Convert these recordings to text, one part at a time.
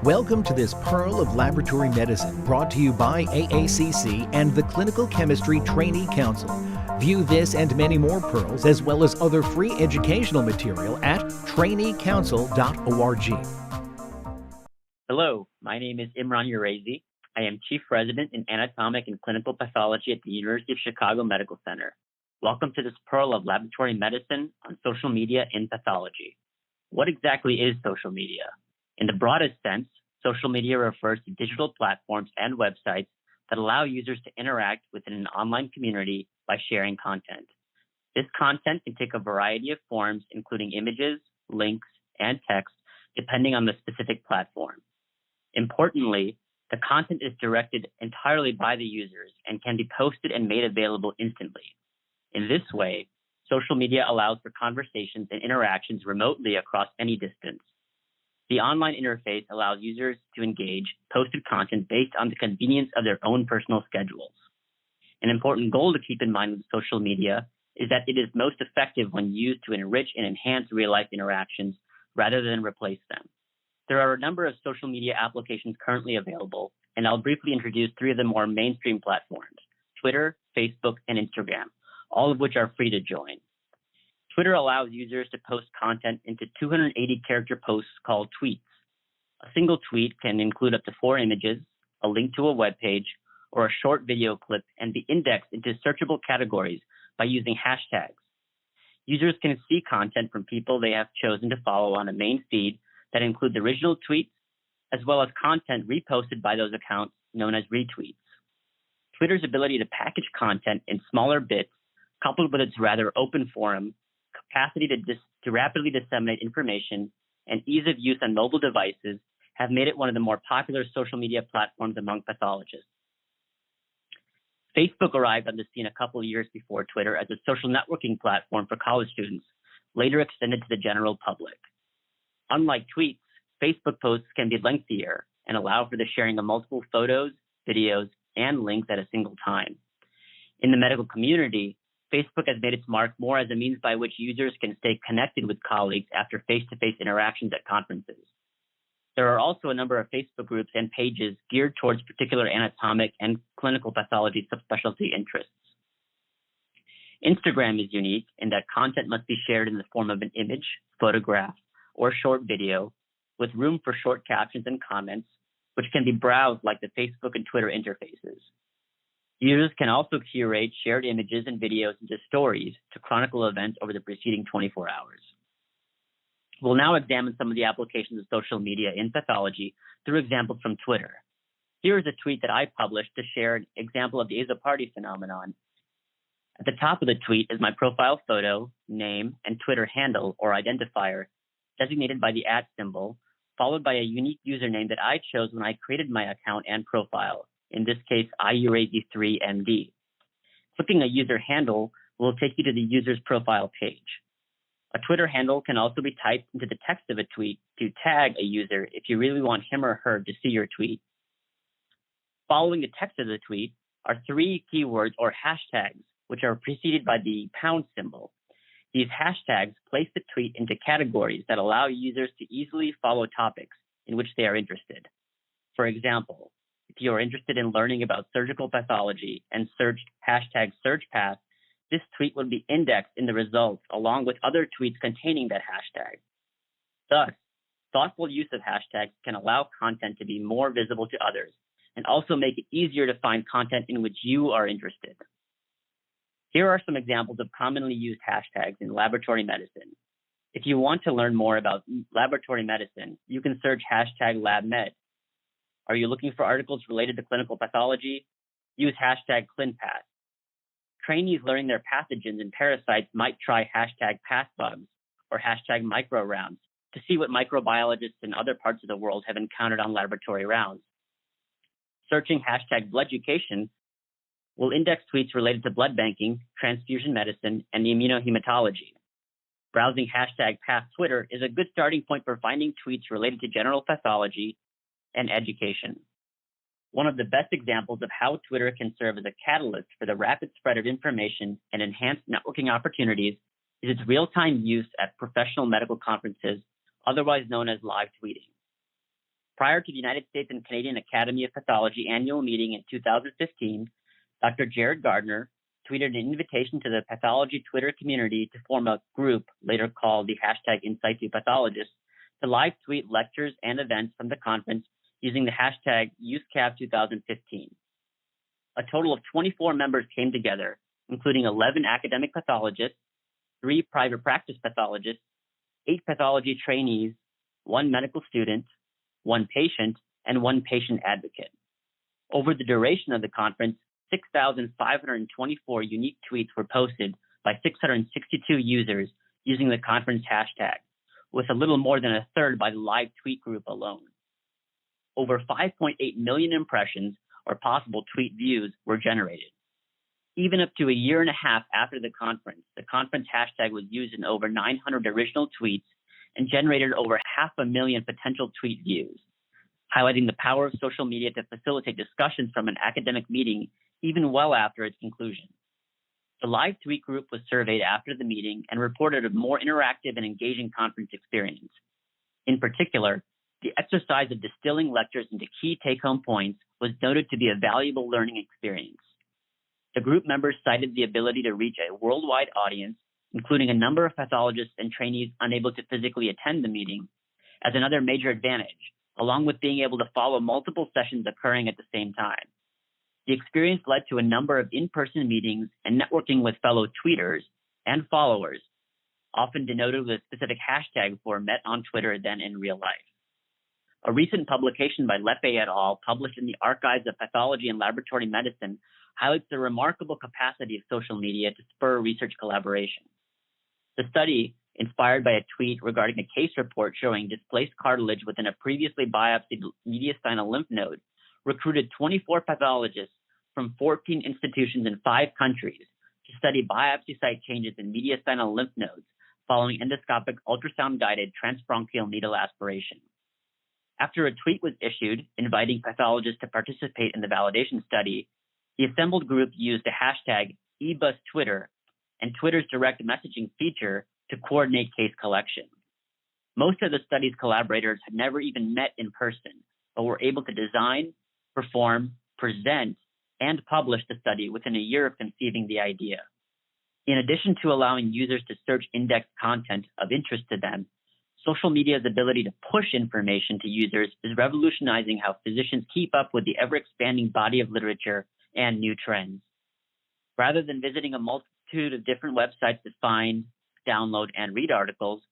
Welcome to this Pearl of Laboratory Medicine, brought to you by AACC and the Clinical Chemistry Trainee Council. View this and many more pearls, as well as other free educational material at traineecouncil.org. Hello, my name is Imran Uraizee. I am Chief Resident in Anatomic and Clinical Pathology at the University of Chicago Medical Center. Welcome to this Pearl of Laboratory Medicine on social media in pathology. What exactly is social media? In the broadest sense, social media refers to digital platforms and websites that allow users to interact within an online community by sharing content. This content can take a variety of forms, including images, links, and text, depending on the specific platform. Importantly, the content is directed entirely by the users and can be posted and made available instantly. In this way, social media allows for conversations and interactions remotely across any distance. The online interface allows users to engage posted content based on the convenience of their own personal schedules. An important goal to keep in mind with social media is that it is most effective when used to enrich and enhance real-life interactions rather than replace them. There are a number of social media applications currently available, and I'll briefly introduce three of the more mainstream platforms: Twitter, Facebook, and Instagram, all of which are free to join. Twitter allows users to post content into 280-character posts called tweets. A single tweet can include up to 4 images, a link to a web page, or a short video clip, and be indexed into searchable categories by using hashtags. Users can see content from people they have chosen to follow on a main feed that includes original tweets, as well as content reposted by those accounts known as retweets. Twitter's ability to package content in smaller bits, coupled with its rather open forum, capacity to rapidly disseminate information, and ease of use on mobile devices have made it one of the more popular social media platforms among pathologists. Facebook arrived on the scene a couple of years before Twitter as a social networking platform for college students, later extended to the general public. Unlike tweets, Facebook posts can be lengthier and allow for the sharing of multiple photos, videos, and links at a single time. In the medical community, Facebook has made its mark more as a means by which users can stay connected with colleagues after face-to-face interactions at conferences. There are also a number of Facebook groups and pages geared towards particular anatomic and clinical pathology subspecialty interests. Instagram is unique in that content must be shared in the form of an image, photograph, or short video, with room for short captions and comments, which can be browsed like the Facebook and Twitter interfaces. Users can also curate shared images and videos into stories to chronicle events over the preceding 24 hours. We'll now examine some of the applications of social media in pathology through examples from Twitter. Here is a tweet that I published to share an example of the isoparty phenomenon. At the top of the tweet is my profile photo, name, and Twitter handle or identifier, designated by the @ symbol, followed by a unique username that I chose when I created my account and profile, in this case, iUraizee3MD. Clicking a user handle will take you to the user's profile page. A Twitter handle can also be typed into the text of a tweet to tag a user if you really want him or her to see your tweet. Following the text of the tweet are 3 keywords or hashtags, which are preceded by the # symbol. These hashtags place the tweet into categories that allow users to easily follow topics in which they are interested. For example, if you are interested in learning about surgical pathology and searched #SearchPath, this tweet will be indexed in the results along with other tweets containing that hashtag. Thus, thoughtful use of hashtags can allow content to be more visible to others and also make it easier to find content in which you are interested. Here are some examples of commonly used hashtags in laboratory medicine. If you want to learn more about laboratory medicine, you can search #LabMed. Are you looking for articles related to clinical pathology? Use #ClinPath. Trainees learning their pathogens and parasites might try #PathBugs or #MicroRounds to see what microbiologists in other parts of the world have encountered on laboratory rounds. Searching #BloodEducation will index tweets related to blood banking, transfusion medicine, and immunohematology. Browsing #PathTwitter is a good starting point for finding tweets related to general pathology and education. One of the best examples of how Twitter can serve as a catalyst for the rapid spread of information and enhanced networking opportunities is its real-time use at professional medical conferences, otherwise known as live tweeting. Prior to the United States and Canadian Academy of Pathology annual meeting in 2015, Dr. Jared Gardner tweeted an invitation to the pathology Twitter community to form a group, later called the hashtag #InSitu to live tweet lectures and events from the conference using the hashtag UseCAP2015. A total of 24 members came together, including 11 academic pathologists, 3 private practice pathologists, 8 pathology trainees, 1 medical student, 1 patient, and 1 patient advocate. Over the duration of the conference, 6,524 unique tweets were posted by 662 users using the conference hashtag, with a little more than a third by the live tweet group alone. Over 5.8 million impressions or possible tweet views were generated. Even up to a year and a half after the conference hashtag was used in over 900 original tweets and generated over 500,000 potential tweet views, highlighting the power of social media to facilitate discussions from an academic meeting even well after its conclusion. The live tweet group was surveyed after the meeting and reported a more interactive and engaging conference experience. In particular, the exercise of distilling lectures into key take-home points was noted to be a valuable learning experience. The group members cited the ability to reach a worldwide audience, including a number of pathologists and trainees unable to physically attend the meeting, as another major advantage, along with being able to follow multiple sessions occurring at the same time. The experience led to a number of in-person meetings and networking with fellow tweeters and followers, often denoted with a specific hashtag for met on Twitter than in real life. A recent publication by Lepe et al., published in the Archives of Pathology and Laboratory Medicine, highlights the remarkable capacity of social media to spur research collaboration. The study, inspired by a tweet regarding a case report showing displaced cartilage within a previously biopsied mediastinal lymph node, recruited 24 pathologists from 14 institutions in 5 countries to study biopsy site changes in mediastinal lymph nodes following endoscopic ultrasound-guided transbronchial needle aspiration. After a tweet was issued inviting pathologists to participate in the validation study, the assembled group used the hashtag #eBuzzTwitter and Twitter's direct messaging feature to coordinate case collection. Most of the study's collaborators had never even met in person, but were able to design, perform, present, and publish the study within a year of conceiving the idea. In addition to allowing users to search indexed content of interest to them, social media's ability to push information to users is revolutionizing how physicians keep up with the ever-expanding body of literature and new trends. Rather than visiting a multitude of different websites to find, download, and read articles,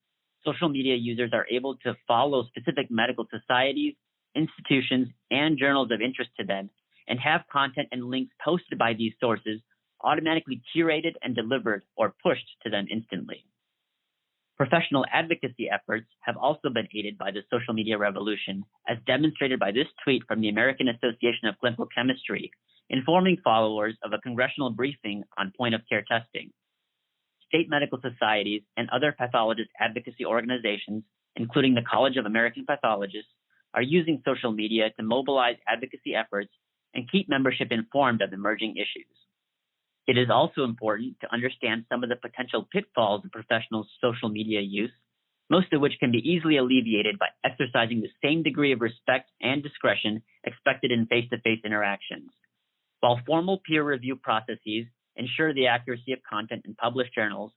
social media users are able to follow specific medical societies, institutions, and journals of interest to them, and have content and links posted by these sources automatically curated and delivered or pushed to them instantly. Professional advocacy efforts have also been aided by the social media revolution, as demonstrated by this tweet from the American Association of Clinical Chemistry, informing followers of a congressional briefing on point-of-care testing. State medical societies and other pathologist advocacy organizations, including the College of American Pathologists, are using social media to mobilize advocacy efforts and keep membership informed of emerging issues. It is also important to understand some of the potential pitfalls of professional social media use, most of which can be easily alleviated by exercising the same degree of respect and discretion expected in face-to-face interactions. While formal peer review processes ensure the accuracy of content in published journals,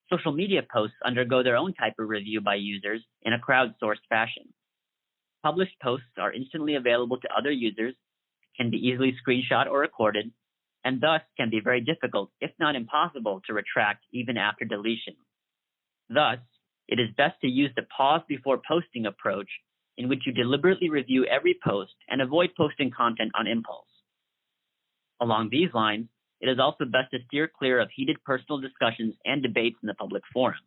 social media posts undergo their own type of review by users in a crowdsourced fashion. Published posts are instantly available to other users, can be easily screenshot or recorded, and thus can be very difficult, if not impossible, to retract even after deletion. Thus, it is best to use the pause before posting approach, in which you deliberately review every post and avoid posting content on impulse. Along these lines, it is also best to steer clear of heated personal discussions and debates in the public forum.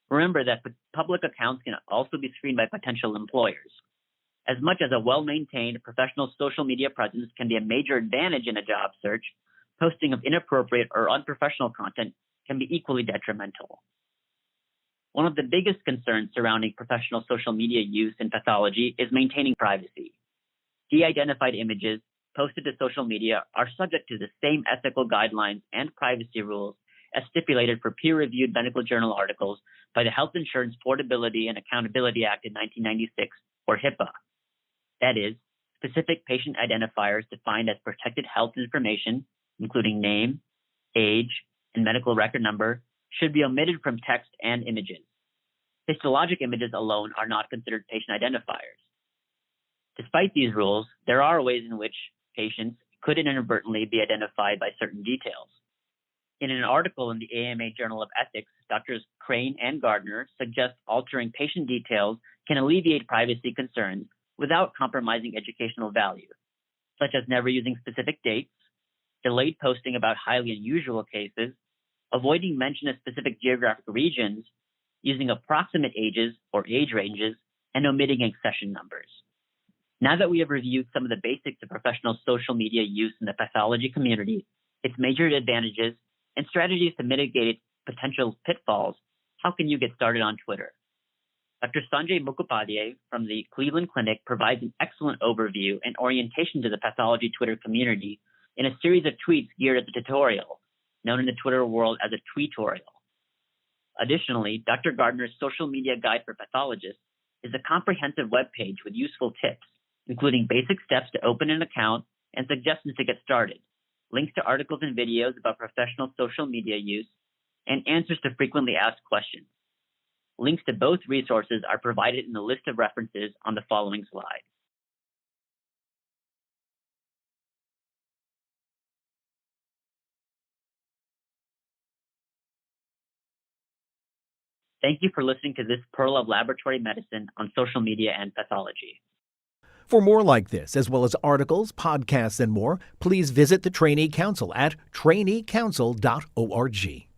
Remember that public accounts can also be screened by potential employers. As much as a well-maintained professional social media presence can be a major advantage in a job search, posting of inappropriate or unprofessional content can be equally detrimental. One of the biggest concerns surrounding professional social media use in pathology is maintaining privacy. De-identified images posted to social media are subject to the same ethical guidelines and privacy rules as stipulated for peer-reviewed medical journal articles by the Health Insurance Portability and Accountability Act in 1996, or HIPAA. That is, specific patient identifiers defined as protected health information, including name, age, and medical record number, should be omitted from text and images. Histologic images alone are not considered patient identifiers. Despite these rules, there are ways in which patients could inadvertently be identified by certain details. In an article in the AMA Journal of Ethics, Drs. Crane and Gardner suggest altering patient details can alleviate privacy concerns without compromising educational value, such as never using specific dates, delayed posting about highly unusual cases, avoiding mention of specific geographic regions, using approximate ages or age ranges, and omitting accession numbers. Now that we have reviewed some of the basics of professional social media use in the pathology community, its major advantages, and strategies to mitigate its potential pitfalls, how can you get started on Twitter? Dr. Sanjay Mukhopadhyay from the Cleveland Clinic provides an excellent overview and orientation to the pathology Twitter community in a series of tweets geared at the tutorial, known in the Twitter world as a tweetorial. Additionally, Dr. Gardner's Social Media Guide for Pathologists is a comprehensive webpage with useful tips, including basic steps to open an account and suggestions to get started, links to articles and videos about professional social media use, and answers to frequently asked questions. Links to both resources are provided in the list of references on the following slide. Thank you for listening to this Pearl of Laboratory Medicine on social media and pathology. For more like this, as well as articles, podcasts, and more, please visit the Trainee Council at traineecouncil.org.